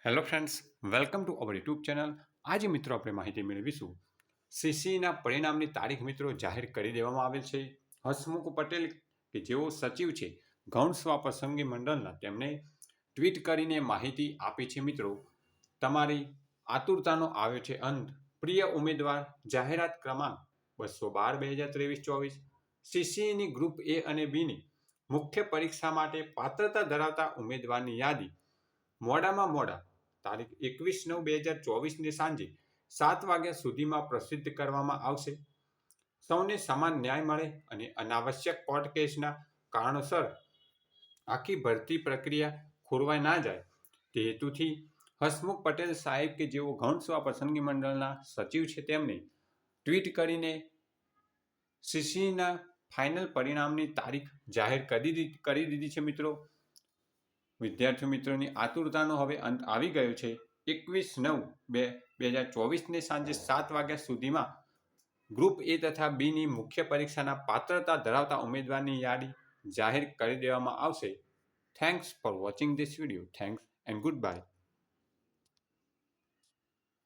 Hello friends, welcome to our YouTube channel. આજે મિત્રો આપણે માહિતી મેળવીશું. સીસીના પરિણામની તારીખ મિત્રો જાહેર કરી દેવામાં આવેલ છે. હસમુખ પટેલ કે જેઓ સચિવ છે ગૌણ સ્વ પસંદગી મંડળના, તેમણે ટ્વીટ કરીને માહિતી આપી છે. મિત્રો, તમારી આતુરતાનો આવ્યો છે અંત. પ્રિય ઉમેદવાર, જાહેરાત ક્રમાંક 212/2023-24 સીસીની ગ્રુપ એ અને બીની મુખ્ય પરીક્ષા માટે પાત્રતા ધરાવતા ઉમેદવારની યાદી મોડામાં મોડા તારીખ 21/9/2024ની સાંજે 7 વાગ્યા સુધીમાં પ્રસિદ્ધ કરવામાં આવશે. સૌને સમાન ન્યાય મળે અને અનાવશ્યક કોર્ટ કેસના કારણોસર આખી ભરતી પ્રક્રિયા ખોરવાઈ ના જાય તે હેતુથી હસમુખ પટેલ સાહેબ કે જેઓ ગૌણ સેવા પસંદગી મંડળના સચિવ છે, તેમને ટ્વીટ કરીને સીસીના ફાઇનલ પરિણામની તારીખ જાહેર કરી દીધી છે. મિત્રો, વિદ્યાર્થી મિત્રોની આતુરતાનો હવે અંત આવી ગયો છે. 21/9/2024ને સાંજે 7 વાગ્યા સુધીમાં ગ્રુપ એ તથા બીની મુખ્ય પરીક્ષાના પાત્રતા ધરાવતા ઉમેદવારની યાદી જાહેર કરી દેવામાં આવશે. Thanks for watching this video. Thanks and good bye.